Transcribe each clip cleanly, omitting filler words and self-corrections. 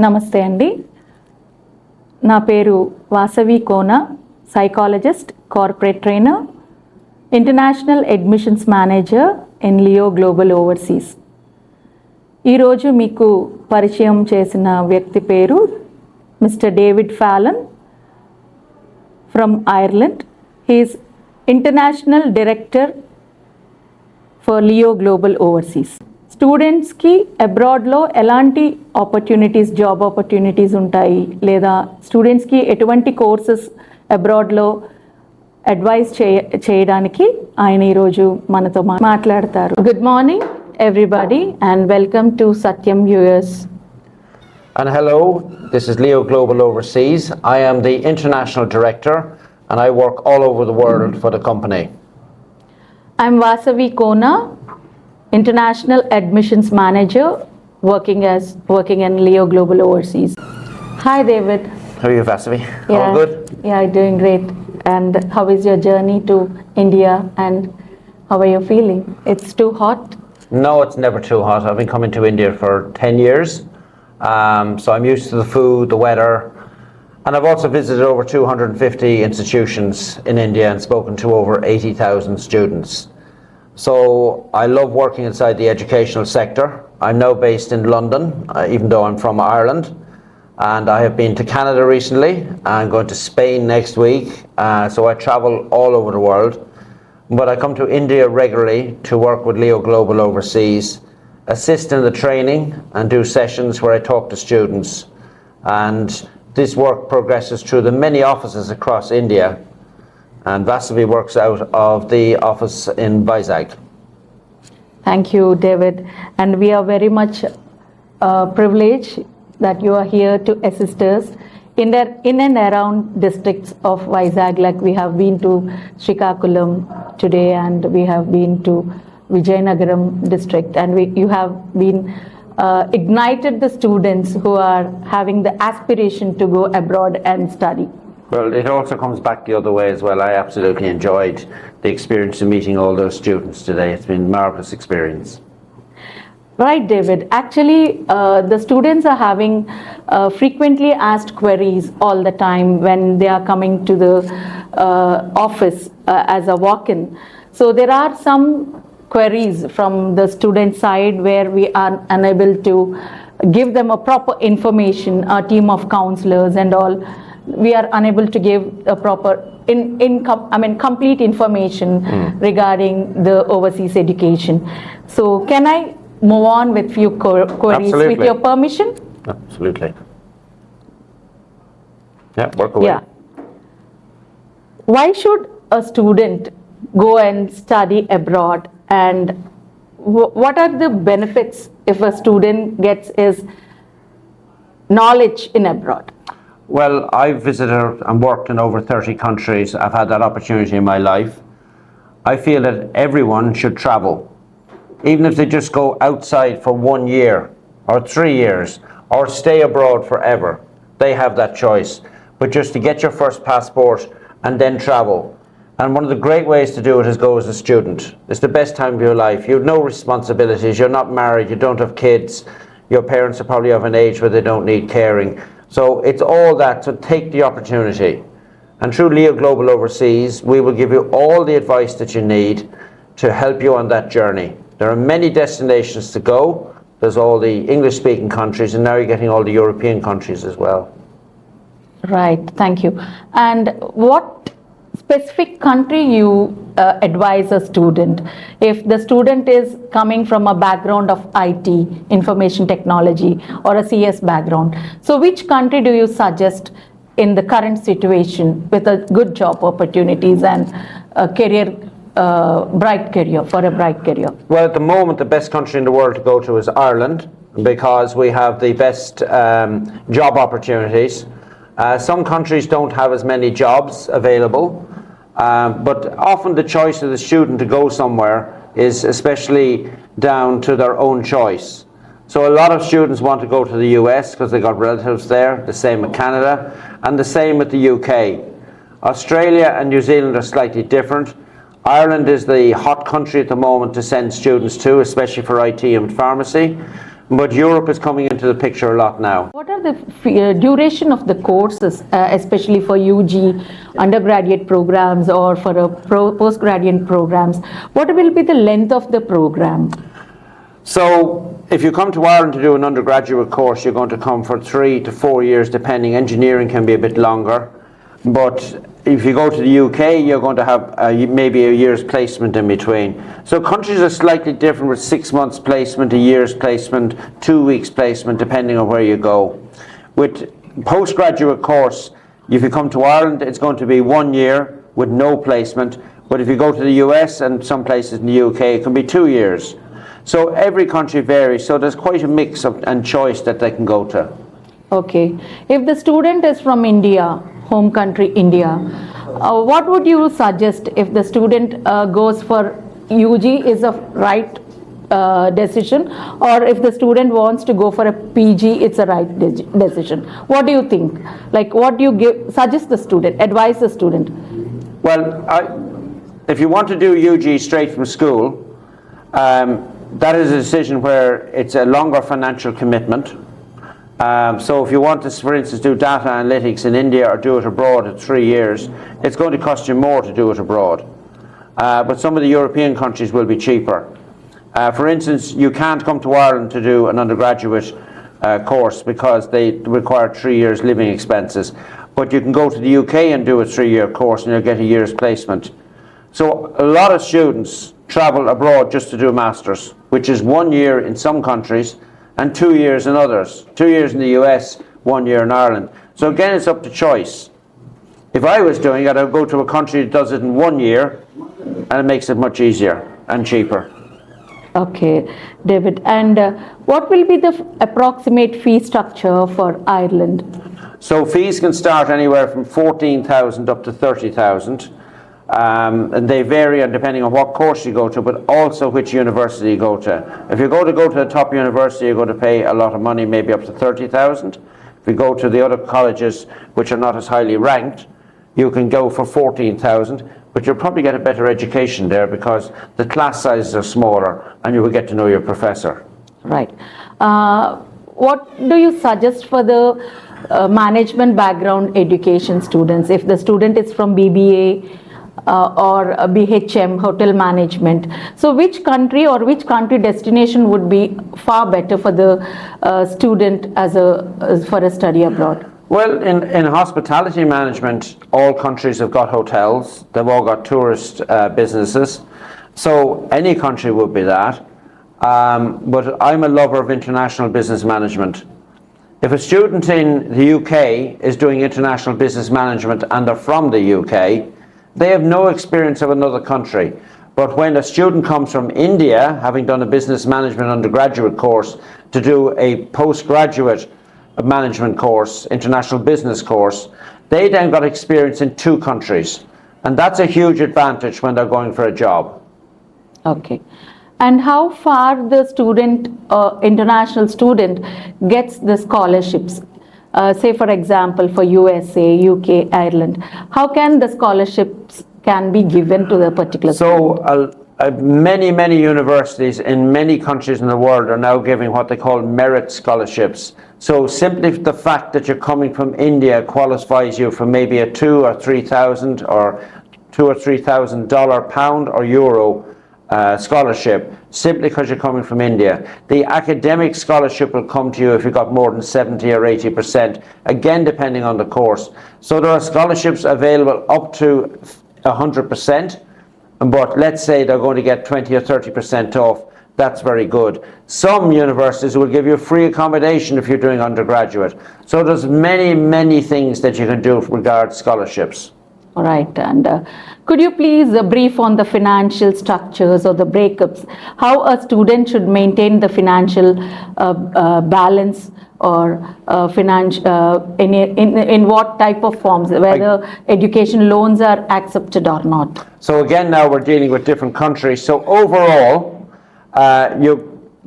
నమస్తే అండి. నా పేరు Vasavi Kona, psychologist, corporate trainer, international admissions manager in Leo global overseas. ఈరోజు మీకు పరిచయం చేసిన వ్యక్తి పేరు mister David Fallon from Ireland. He is international director for Leo global overseas. స్టూడెంట్స్కి అబ్రాడ్లో ఎలాంటి ఆపర్చునిటీస్, జాబ్ ఆపర్చునిటీస్ ఉంటాయి, లేదా స్టూడెంట్స్కి ఎటువంటి కోర్సెస్ అబ్రాడ్లో అడ్వైస్ చేయడానికి ఆయన ఈరోజు మనతో మాట్లాడతారు. Good morning everybody and welcome to Satyam US. And hello, this is Leo Global Overseas. I am the International Director and I work all over the world for the company. I'm Vasavi Kona, International Admissions Manager, working in Leo Global Overseas. Hi David. How are you, Vasavi? Yeah. All good? Yeah, doing great. And how is your journey to India and how are you feeling? It's too hot? No, it's never too hot. I've been coming to India for 10 years. So I'm used to the food, the weather, and I've also visited over 250 institutions in India and spoken to over 80,000 students. So I love working inside the educational sector. I'm now based in London, even though I'm from Ireland, and I have been to Canada recently. I'm going to Spain next week, so I travel all over the world. But I come to India regularly to work with Leo Global Overseas, assist in the training and do sessions where I talk to students. And this work progresses through the many offices across India. And Vasavi works out of the office in Vizag. Thank you, David. And we are very much privileged that you are here to assist us in and around districts of Vizag. Like we have been to Srikakulam today and we have been to Vijayanagaram district, and you have been ignited the students who are having the aspiration to go abroad and study. Well, it also comes back the other way as well. I absolutely enjoyed the experience of meeting all those students today. It's been a marvelous experience. Right, David. Actually, the students are having frequently asked queries all the time when they are coming to the office as a walk-in. So there are some queries from the student side where we are unable to give them a proper information. Our team of counselors and all, we are unable to give a proper complete information regarding the overseas education. So can I move on with few queries? Absolutely. With your permission? Absolutely. Yeah, work away. Yeah. Why should a student go and study abroad, and what are the benefits if a student gets his knowledge in abroad? Well, I've visited and worked in over 30 countries. I've had that opportunity in my life. I feel that everyone should travel. Even if they just go outside for 1 year or 3 years or stay abroad forever, they have that choice. But just to get your first passport and then travel. And one of the great ways to do it is go as a student. It's the best time of your life. You have no responsibilities. You're not married. You don't have kids. Your parents are probably of an age where they don't need caring. So it's all that. So take the opportunity. And through Leo Global Overseas, we will give you all the advice that you need to help you on that journey. There are many destinations to go. There's all the English-speaking countries, and now you're getting all the European countries as well. Right, thank you. And what specific country you advise a student if the student is coming from a background of IT, information technology, or a CS background? So which country do you suggest in the current situation with a good job opportunities and a career, bright career, for a bright career? Well, at the moment, the best country in the world to go to is Ireland, because we have the best job opportunities. Some countries don't have as many jobs available, but often the choice of the student to go somewhere is especially down to their own choice. So a lot of students want to go to the US because they got relatives there, the same with Canada, and the same with the UK. Australia and New Zealand are slightly different. Ireland is the hot country at the moment to send students to, especially for IT and pharmacy. but Europe is coming into the picture a lot now. What are the duration of the courses, especially for UG undergraduate programs or for postgraduate programs? What will be the length of the program? So if you come to Ireland to do an undergraduate course, you're going to come for 3 to 4 years, depending. Engineering can be a bit longer. But if you go to the UK, you're going to have maybe a year's placement in between. So countries are slightly different, with 6 months placement, a year's placement, 2 weeks placement, depending on where you go. With postgraduate course, if you come to Ireland, it's going to be 1 year with no placement. But if you go to the US and some places in the UK, it can be 2 years. So every country varies. So there's quite a mix and choice that they can go to. Okay. If the student is from India, home country India, what would you suggest if the student goes for UG is a right decision, or if the student wants to go for a PG, it's a right decision? What do you think? Like, what do you suggest the student, advise the student? Well, if you want to do UG straight from school, that is a decision where it's a longer financial commitment. So if you want to, for instance, do data analytics in India or do it abroad at 3 years, it's going to cost you more to do it abroad. But some of the European countries will be cheaper. For instance, you can't come to Ireland to do an undergraduate course because they require 3 years living expenses. But you can go to the UK and do a 3-year course and you'll get a year's placement. So a lot of students travel abroad just to do a master's, which is 1 year in some countries and 2 years in others. 2 years in the US, 1 year in Ireland. So again, it's up to choice. If I was doing it, I'd go to a country that does it in 1 year, and it makes it much easier and cheaper. Okay, David. And what will be the approximate fee structure for Ireland? So fees can start anywhere from 14,000 up to 30,000. And they vary depending on what course you go to, but also which university you go to. If you go to the top university, you're going to pay a lot of money, maybe up to 30,000. If you go to the other colleges, which are not as highly ranked, you can go for 14,000, but you'll probably get a better education there because the class sizes are smaller and you will get to know your professor. Right. What do you suggest for the management background education students? If the student is from BBA, or a BHM, hotel management. So which country or which country destination would be far better for the student for a study abroad? Well, in hospitality management, all countries have got hotels. They've all got tourist businesses. So any country would be that. But I'm a lover of international business management. If a student in the UK is doing international business management and they're from the UK, they have no experience of another country. But when a student comes from India, having done a business management undergraduate course, to do a postgraduate management course, international business course, they then got experience in 2 countries. And that's a huge advantage when they're going for a job. Okay. And how far the student, international student, gets the scholarships? Say for example for USA, UK, Ireland, how can the scholarships can be given to the particular student? So many universities in many countries in the world are now giving what they call merit scholarships. So simply the fact that you're coming from India qualifies you for maybe a $2,000 or $3,000 or $2,000 or $3,000 pound or euro scholarship, simply because you're coming from India. The academic scholarship will come to you if you got more than 70 or 80%, again depending on the course. So there are scholarships available up to 100%, but let's say they're going to get 20 or 30% off. That's very good. Some universities will give you free accommodation if you're doing undergraduate. So there's many things that you can do with regard to scholarships. All right, and could you please brief on the financial structures or the breakups, how a student should maintain the financial balance or in what type of forms, whether education loans are accepted or not? So again, now we're dealing with different countries. So overall,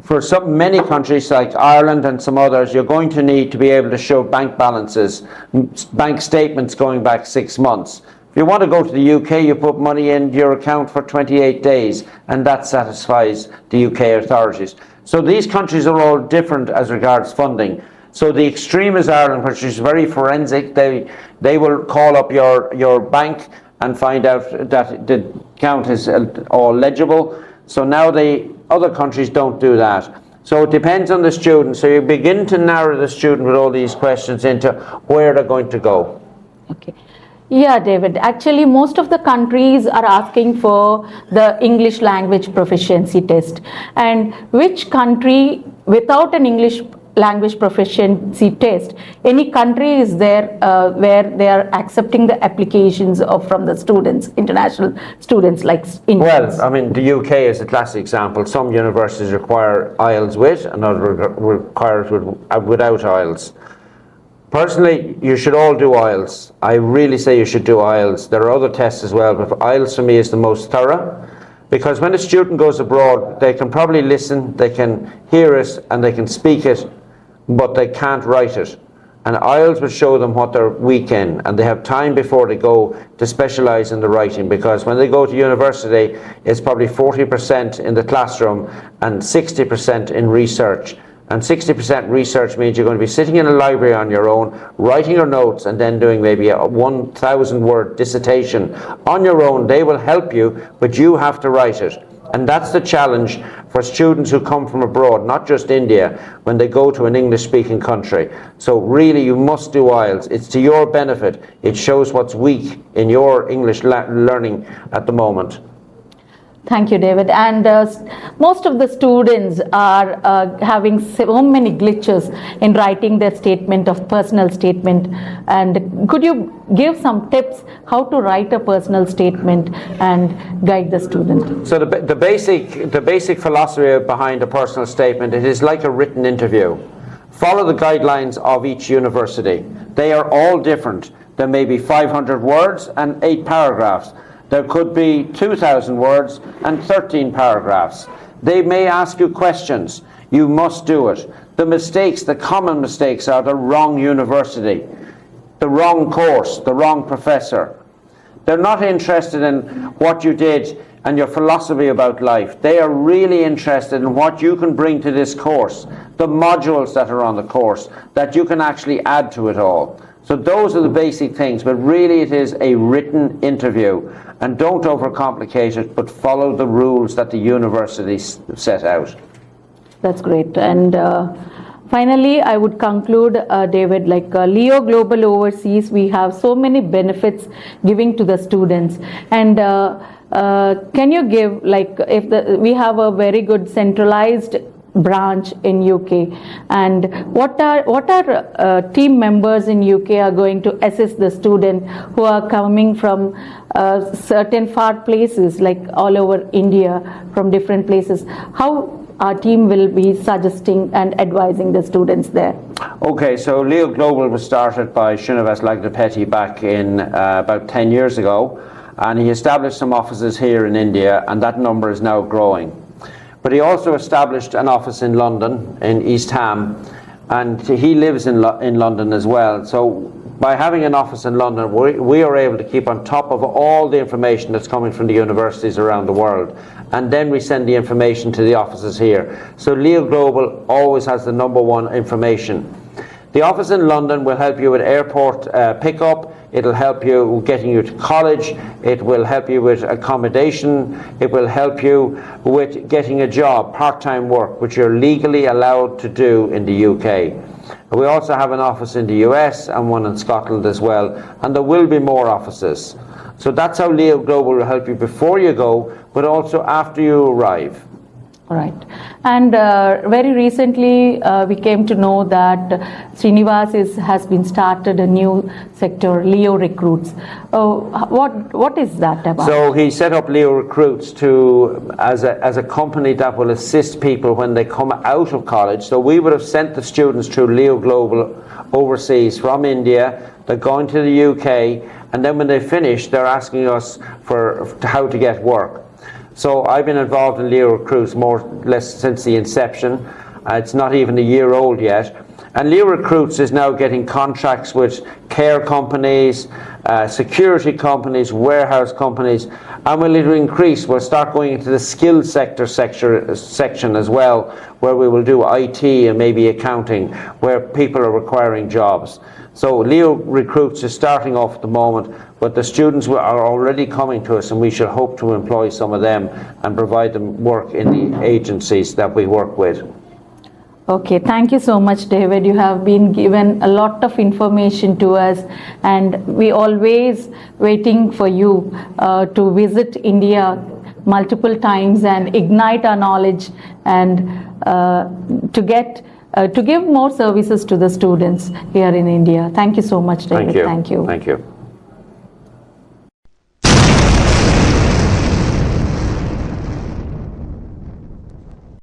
for many countries like Ireland and some others, you're going to need to be able to show bank balances, bank statements going back 6 months. If you want to go to the UK, you put money in your account for 28 days, and that satisfies the UK authorities. So these countries are all different as regards funding. So the extreme is Ireland, which is very forensic. They will call up your bank and find out that the account is all legible. So now the other countries don't do that. So it depends on the student. So you begin to narrow the student with all these questions into where they're going to go. Okay. Yeah, David. Actually, most of the countries are asking for the English language proficiency test. And which country without an English language proficiency test, any country is there where they are accepting the applications from the students, international students like Indians? Well, I mean, the UK is a classic example. Some universities require IELTS with, and others require it without IELTS. Personally, you should all do IELTS. I really say you should do IELTS. There are other tests as well, but IELTS for me is the most thorough, because when a student goes abroad, they can probably listen, they can hear it, and they can speak it, but they can't write it. And IELTS will show them what they're weak in, and they have time before they go to specialise in the writing, because when they go to university, it's probably 40% in the classroom and 60% in research. And 60% research means you're going to be sitting in a library on your own, writing your notes, and then doing maybe a 1,000-word dissertation on your own. They will help you, but you have to write it. And that's the challenge for students who come from abroad, not just India, when they go to an English-speaking country. So really, you must do IELTS. It's to your benefit. It shows what's weak in your English learning at the moment. Thank you, David. And most of the students are having so many glitches in writing their statement of personal statement. And could you give some tips how to write a personal statement and guide the student? So the basic philosophy behind a personal statement, it is like a written interview. Follow the guidelines of each university. They are all different. There may be 500 words and 8 paragraphs. There could be 2,000 words and 13 paragraphs. They may ask you questions. You must do it. The common mistakes are the wrong university, the wrong course, the wrong professor. They're not interested in what you did and your philosophy about life. They are really interested in what you can bring to this course, the modules that are on the course, that you can actually add to it all. So those are the basic things, but really it is a written interview. And don't overcomplicate it, but follow the rules that the universities set out. That's great. And finally, I would conclude, David, like Leo Global Overseas, we have so many benefits giving to the students. And can you give, like, we have a very good centralized branch in UK, and what are team members in UK are going to assist the student who are coming from certain far places, like all over India, from different places? How our team will be suggesting and advising the students there? Okay, so Leo Global was started by Srinivas Lagdapeti back in about 10 years ago, and he established some offices here in India, and that number is now growing. But he also established an office in London, in East Ham, and he lives in London as well. So by having an office in London, we are able to keep on top of all the information that's coming from the universities around the world. And then we send the information to the offices here. So Leo Global always has the #1 information. The office in London will help you with airport pickup. It'll help you getting you to college. It will help you with accommodation. It will help you with getting a job, part-time work, which you're legally allowed to do in the UK. We also have an office in the US and one in Scotland as well, and there will be more offices. So that's how Leo Global will help you before you go, but also after you arrive. Right. And very recently we came to know that Srinivas has been started a new sector, Leo Recruits. What is that about? So he set up Leo Recruits as a company that will assist people when they come out of college. So we would have sent the students through Leo Global Overseas from India. They're going to the UK, and then when they finish, they're asking us for how to get work. So I've been involved in Leo Recruits more or less since the inception. It's not even a year old yet. And Leo Recruits is now getting contracts with care companies, security companies, warehouse companies, And will it increase? We'll start going into the skills section as well, where we will do IT and maybe accounting, where people are requiring jobs. So Leo Recruits is starting off at the moment, but the students are already coming to us, and we should hope to employ some of them and provide them work in the agencies that we work with. Okay, thank you so much, David. You have been given a lot of information to us, and we always waiting for you to visit India multiple times and ignite our knowledge, and to give more services to the students here in India. Thank you so much, David. Thank you. Thank you. Thank you.